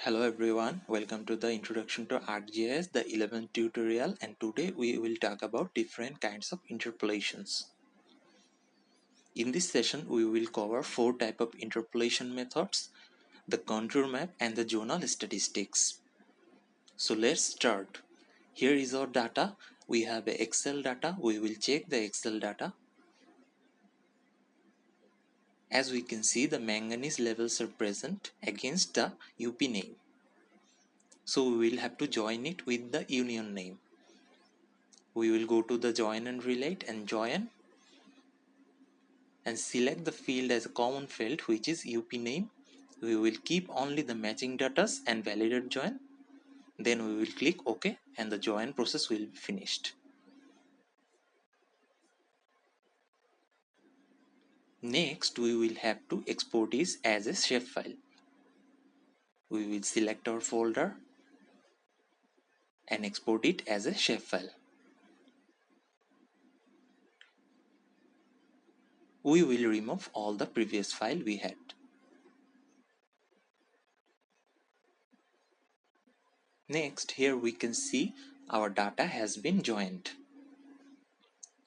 Hello everyone, welcome to the Introduction to ArcGIS, the 11th tutorial, and today we will talk about different kinds of interpolations. In this session, we will cover 4 types of interpolation methods, the contour map and the zonal statistics. So let's start. Here is our data. We have a Excel data. We will check the Excel data. As we can see, the manganese levels are present against the UP name. So we will have to join it with the union name. We will go to the join and relate and join and select the field as a common field, which is UP name. We will keep only the matching data and validate join. Then we will click OK and the join process will be finished. Next, we will have to export it as a shapefile. We will select our folder and export it as a shapefile. We will remove all the previous file we had. Next, here we can see our data has been joined.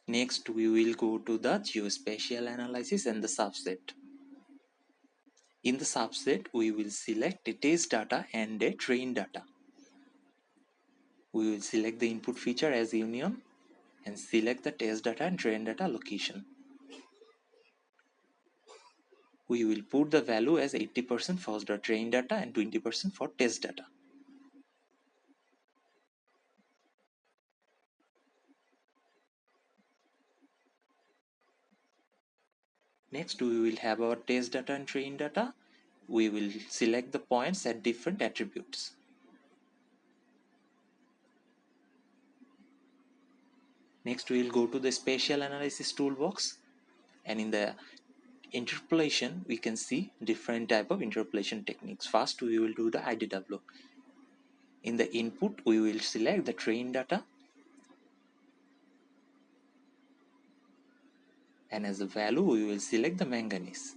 Next, we will go to the geospatial analysis and the subset. In the subset, we will select a test data and a train data. We will select the input feature as union and select the test data and train data location. We will put the value as 80% for the train data and 20% for test data. Next, we will have our test data and train data. We will select the points at different attributes. Next, we will go to the spatial analysis toolbox, and in the interpolation we can see different type of interpolation techniques. First, we will do the IDW. In the input, we will select the train data, and as a value we will select the manganese.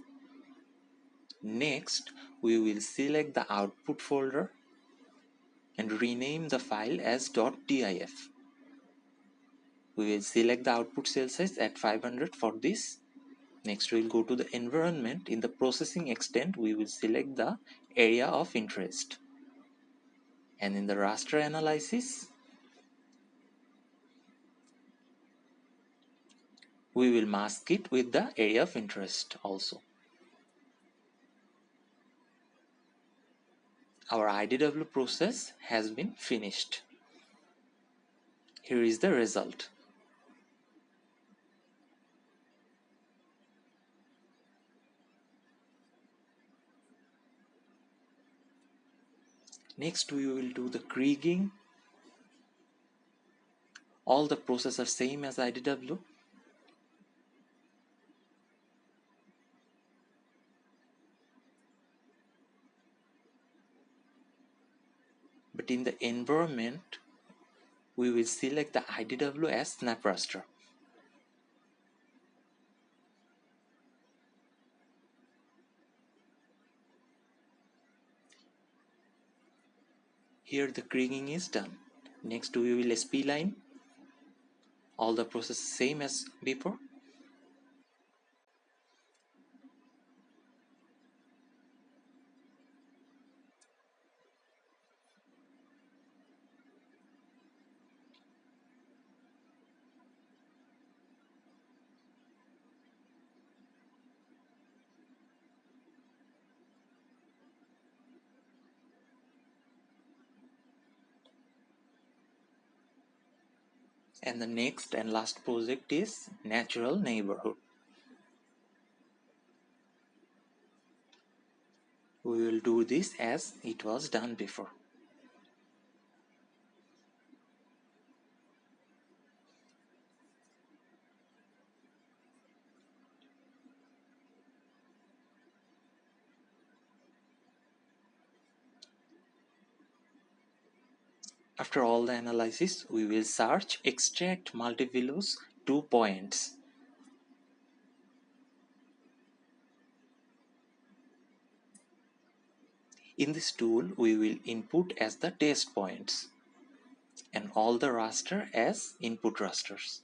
Next, we will select the output folder and rename the file as .tif. We will select the output cell size at 500 for this. Next, we will go to the environment. In the processing extent, we will select the area of interest. And in the raster analysis, we will mask it with the area of interest also. Our IDW process has been finished. Here is the result. Next, we will do the kriging. All the processes are same as IDW. But in the environment, we will select the IDW as snap raster. Here the kriging is done. Next, we will spline. All the process same as before. And the next and last project is natural neighborhood. We will do this as it was done before. After all the analysis, we will search extract multivalues 2 points. In this tool, we will input as the test points and all the raster as input rasters.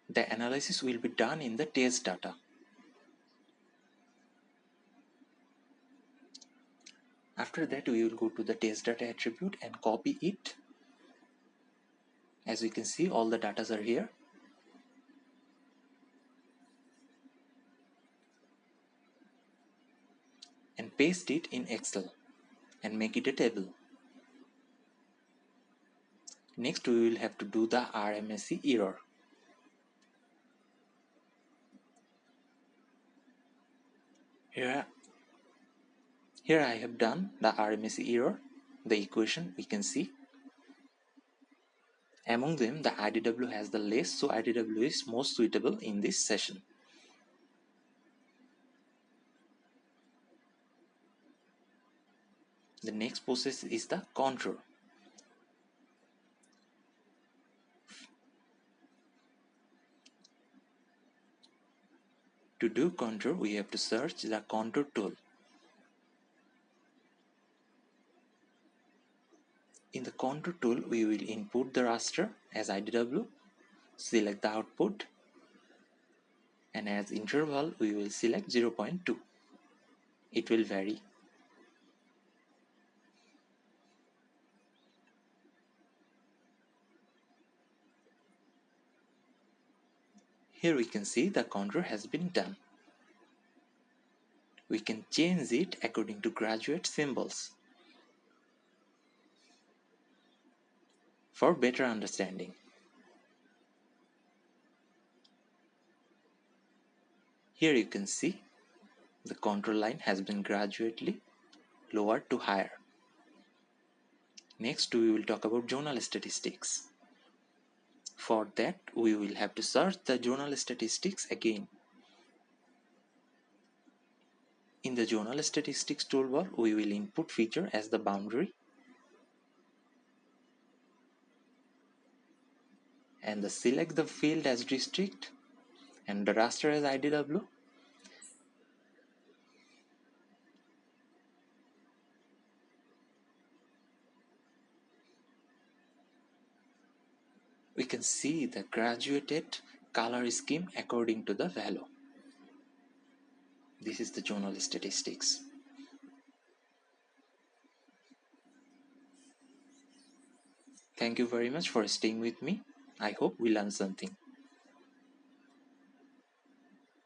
The analysis will be done in the test data. After that, we will go to the test data attribute and copy it. As you can see, all the data are here. And paste it in Excel and make it a table. Next, we will have to do the RMSE error. Here I have done the RMSE error, the equation we can see. Among them, the IDW has the less, so IDW is most suitable in this session. The next process is the contour. To do contour, we have to search the contour tool. In the contour tool, we will input the raster as IDW, select the output, and as interval, we will select 0.2. It will vary. Here we can see the contour has been done. We can change it according to graduate symbols. For better understanding, here you can see the contour line has been gradually lowered to higher. Next, we will talk about zonal statistics. For that, we will have to search the zonal statistics again. In the zonal statistics toolbar, we will input feature as the boundary and select the field as district and the raster as IDW. We can see the graduated color scheme according to the value. This is the zonal statistics. Thank you very much for staying with me. I hope we learned something.